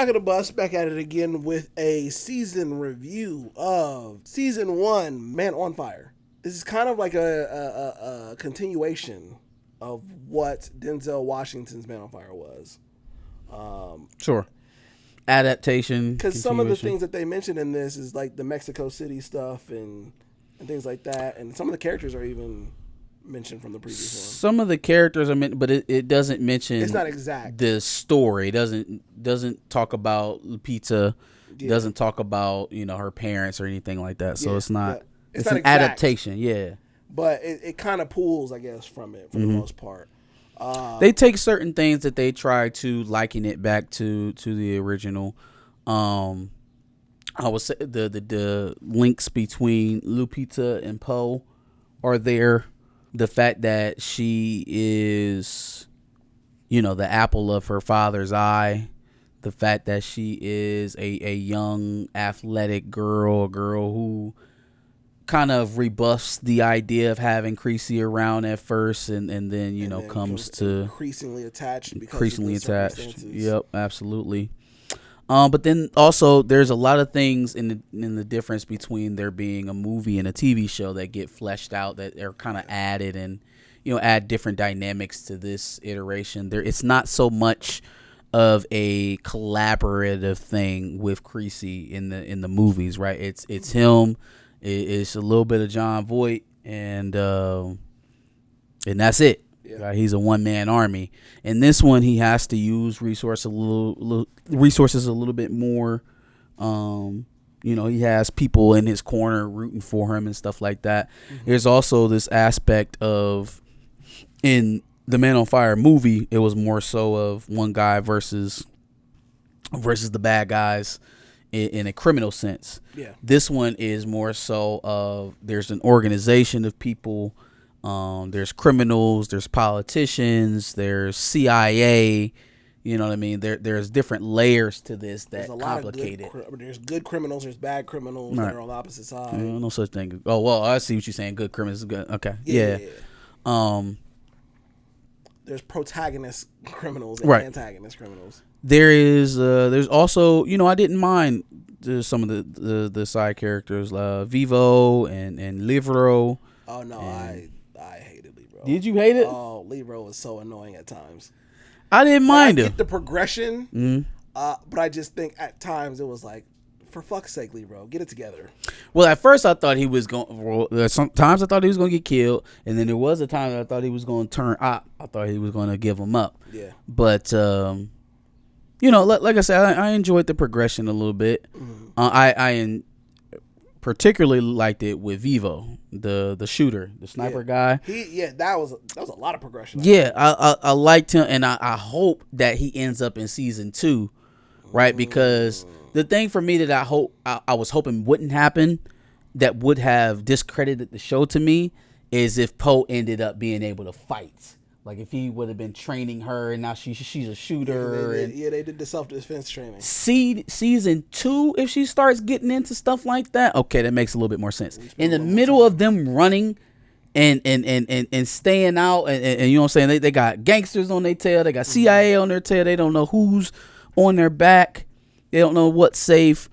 Back of the bus, back at it again with a season review of season 1, Man on Fire. This is kind of like a continuation of what Denzel Washington's Man on Fire was. Sure. Adaptation. Because some of the things that they mentioned in this is like the Mexico City stuff and things like that. And some of the characters are even mentioned from the previous one. Some of the characters are meant, but it doesn't mention. It's not exact. The story doesn't talk about Lupita. Yeah. Doesn't talk about her parents or anything like that. So it's not. It's not an exact adaptation. Yeah. But it kind of pulls, I guess, from it for the most part. They take certain things that they try to liken it back to the original. I would say the links between Lupita and Poe are there. The fact that she is, the apple of her father's eye. The fact that she is a young, athletic girl, a girl who kind of rebuffs the idea of having Creasy around at first and then comes to increasingly attached. Yep, absolutely. But then also there's a lot of things in the difference between there being a movie and a TV show that get fleshed out, that are kind of added and add different dynamics to this iteration. It's not so much of a collaborative thing with Creasy in the movies, right? It's him. It's a little bit of John Voight, and that's it. Yeah. Right? He's a one-man army. In this one, he has to use resources a little bit more. He has people in his corner rooting for him and stuff like that. Mm-hmm. There's also this aspect of, in the Man on Fire movie, it was more so of one guy versus the bad guys in a criminal sense. Yeah. This one is more so of there's an organization of people. There's criminals, there's politicians, there's CIA. You know what I mean? There's different layers to this that complicate it. There's good criminals, there's bad criminals that are on the opposite side. No such thing. Oh well, I see what you're saying. Good criminals, good. Okay, yeah. There's protagonist criminals and antagonist criminals. There's also, I didn't mind some of the side characters, Vivo and Livro. Oh no, I hated Livro. Did you hate it? Oh, Livro was so annoying at times. I didn't mind it. I get the progression, but I just think at times it was like, for fuck's sake, Livro, get it together. Well, at first I thought he was going. Sometimes I thought he was going to get killed, and then there was a time that I thought he was going to turn op. I thought he was going to give him up. Yeah. But like I said, I enjoyed the progression a little bit. Mm-hmm. I particularly liked it with Vivo, the shooter, the sniper guy. That was a lot of progression. Yeah, I liked him, and I hope that he ends up in season 2, right? Because the thing for me that I was hoping wouldn't happen, that would have discredited the show to me, is if Poe ended up being able to fight. Like if he would have been training her, and now she's a shooter. They did the self-defense training. Season 2, if she starts getting into stuff like that, okay, that makes a little bit more sense. In the middle of them running and staying out, and you know what I'm saying, they got gangsters on their tail, they got CIA on their tail, they don't know who's on their back, they don't know what's safe.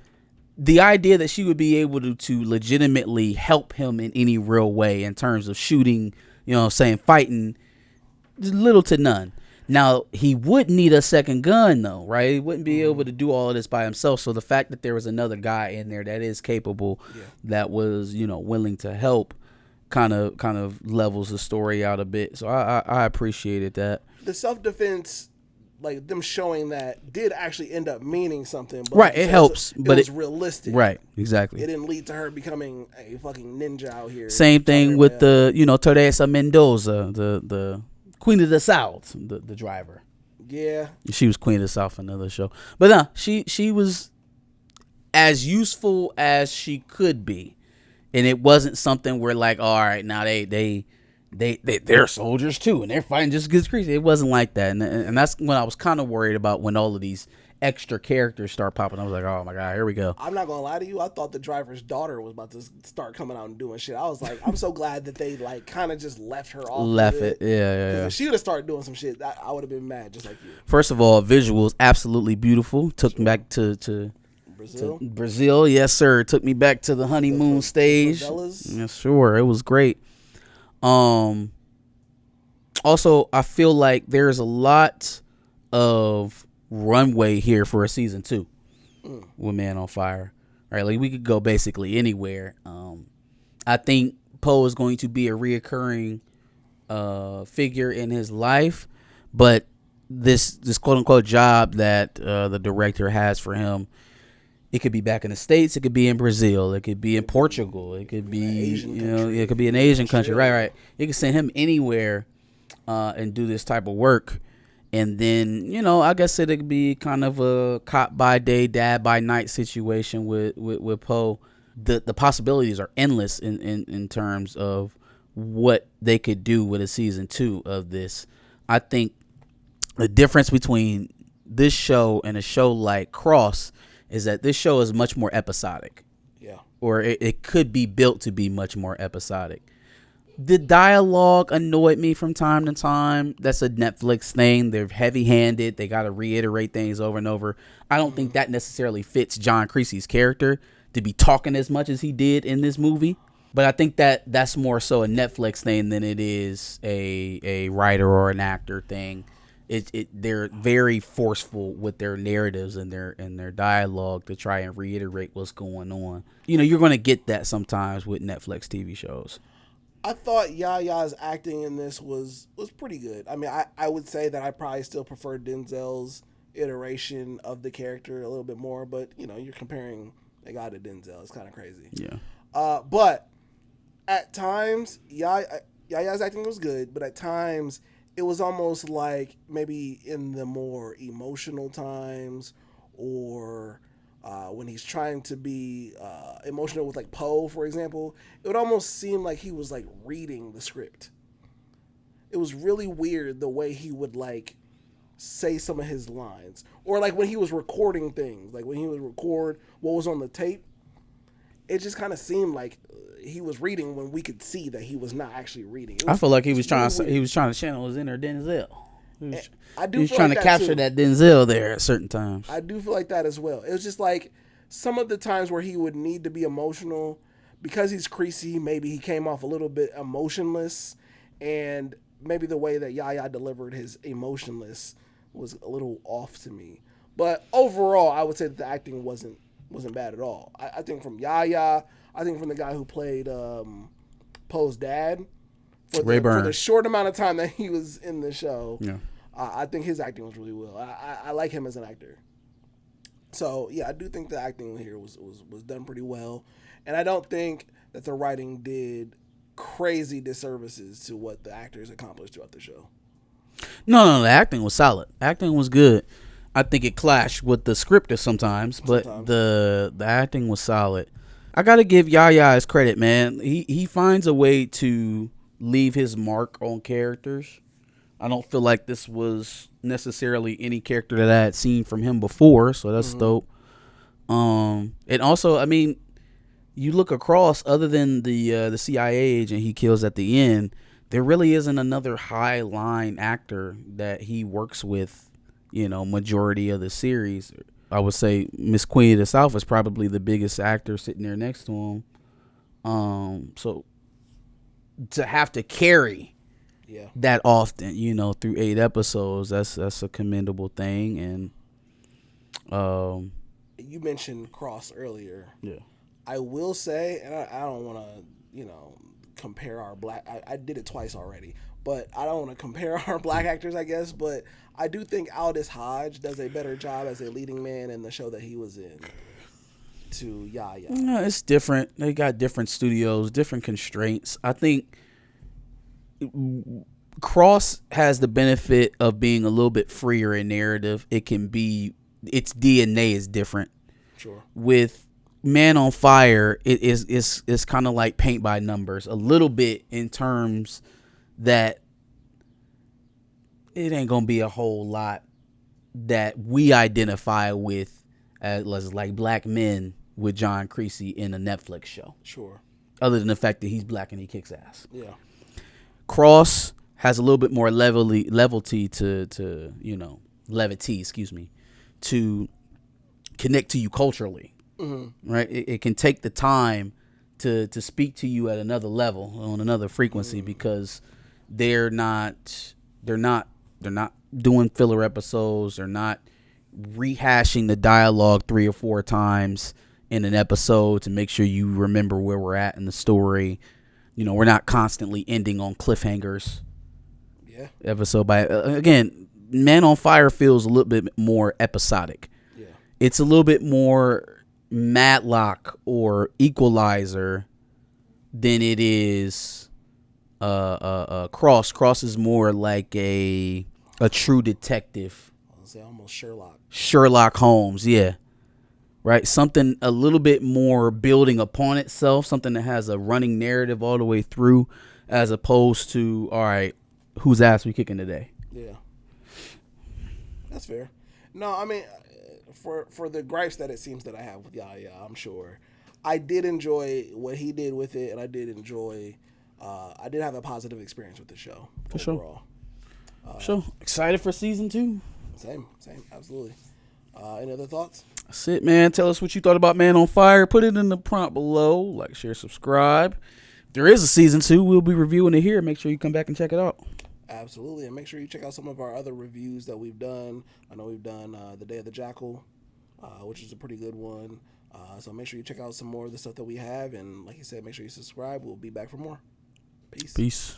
The idea that she would be able to legitimately help him in any real way in terms of shooting, fighting, little to none. Now, he would need a second gun, though, right? He wouldn't be able to do all of this by himself. So the fact that there was another guy in there that is capable, that was, willing to help, kind of levels the story out a bit. So I appreciated that. The self-defense, like them showing that, did actually end up meaning something. But right, it helps. But it was realistic. Right, exactly. It didn't lead to her becoming a fucking ninja out here. Same thing with Teresa Mendoza, the Queen of the South, the driver. Yeah. She was Queen of the South in another show. But no, she was as useful as she could be. And it wasn't something where like, all right, now they're soldiers too, and they're fighting just as Creasy. It wasn't like that. And that's when I was kind of worried about, when all of these extra characters start popping. I was like, oh my god, here we go. I'm not gonna lie to you. I thought the driver's daughter was about to start coming out and doing shit. I was like, I'm so glad that they like kind of just left her off. Left it. Yeah. If she would have started doing some shit, I would have been mad just like you. First of all, visuals absolutely beautiful. Took me back to Brazil. Yes, sir. Took me back to the honeymoon stage. Yes, sure. It was great. Also, I feel like there's a lot of runway here for a season 2 with Man on Fire. Right, like we could go basically anywhere. I think Poe is going to be a reoccurring figure in his life, but this quote unquote job that the director has for him, it could be back in the States, it could be in Brazil, it could be in Portugal, it could be it could be an Asian country. Right. You can send him anywhere and do this type of work. And then, I guess it could be kind of a cop by day, dad by night situation with Poe. The possibilities are endless in terms of what they could do with a season 2 of this. I think the difference between this show and a show like Cross is that this show is much more episodic. Yeah. Or it could be built to be much more episodic. The dialogue annoyed me from time to time. That's a Netflix thing. They're heavy-handed. They got to reiterate things over and over. I don't think that necessarily fits John Creasy's character to be talking as much as he did in this movie. But I think that's more so a Netflix thing than it is a writer or an actor thing. They're very forceful with their narratives and their dialogue to try and reiterate what's going on. You're going to get that sometimes with Netflix TV shows. I thought Yahya's acting in this was pretty good. I mean, I would say that I probably still prefer Denzel's iteration of the character a little bit more, but you're comparing a guy to Denzel. It's kind of crazy. Yeah. But at times, Yahya's acting was good, but at times it was almost like maybe in the more emotional times or when he's trying to be emotional with like Poe, for example, it would almost seem like he was like reading the script. It was really weird the way he would like say some of his lines, or like when he was recording things, like when he would record what was on the tape, it just kind of seemed like he was reading when we could see that he was not actually reading. I feel like he was trying to channel his inner Denzel. He was trying like to capture that Denzel there at certain times. I do feel like that as well. It was just like some of the times where he would need to be emotional because he's Creasy. Maybe he came off a little bit emotionless, and maybe the way that Yahya delivered his emotionless was a little off to me. But overall, I would say that the acting wasn't bad at all. I think from Yahya, I think from the guy who played Poe's dad, for the short amount of time that he was in the show, I think his acting was really well. I like him as an actor. So yeah, I do think the acting here was done pretty well, and I don't think that the writing did crazy disservices to what the actors accomplished throughout the show. No, the acting was solid. Acting was good. I think it clashed with the script sometimes, but the acting was solid. I gotta give Yahya his credit, man. He finds a way to leave his mark on characters. I don't feel like this was necessarily any character that I had seen from him before, so that's dope. And also, I mean, you look across, other than the CIA agent he kills at the end, there really isn't another high line actor that he works with, majority of the series. I would say Miss Queen of the South is probably the biggest actor sitting there next to him. So to have to carry that often, through 8 episodes, that's a commendable thing. And you mentioned Cross earlier. Yeah, I will say, and I don't want to, compare our black. I did it twice already, but I don't want to compare our black actors, I guess. But I do think Aldous Hodge does a better job as a leading man in the show that he was in to Yahya. No, it's different. They got different studios, different constraints. I think Cross has the benefit of being a little bit freer in narrative. Its DNA is different. Sure. With Man on Fire, it's kind of like paint by numbers a little bit, in terms that it ain't gonna be a whole lot that we identify with as like black men with John Creasy in a Netflix show. Sure. Other than the fact that he's black and he kicks ass. Yeah. Cross has a little bit more levity to levity, to connect to you culturally. Mm-hmm. Right? It can take the time to speak to you at another level, on another frequency, because they're not doing filler episodes. They're not rehashing the dialogue 3 or 4 times in an episode to make sure you remember where we're at in the story. We're not constantly ending on cliffhangers. Yeah. Episode by again, Man on Fire feels a little bit more episodic. Yeah. It's a little bit more Matlock or Equalizer than it is Cross. Cross is more like a true detective. I would say almost Sherlock Holmes, yeah. Right? Something a little bit more building upon itself, something that has a running narrative all the way through, as opposed to, all right, whose ass we kicking today? Yeah. That's fair. No, I mean, for the gripes that it seems that I have with Yahya, I'm sure I did enjoy what he did with it, and I did enjoy. I did have a positive experience with the show overall. Sure. Excited for season 2. Same, absolutely. Any other thoughts? That's it, man. Tell us what you thought about Man on Fire. Put it in the prompt below. Like, share, subscribe. If there is a season 2, we'll be reviewing it here. Make sure you come back and check it out. Absolutely, and make sure you check out some of our other reviews that we've done. I know we've done The Day of the Jackal, which is a pretty good one. So make sure you check out some more of the stuff that we have. And like you said, make sure you subscribe. We'll be back for more. Peace.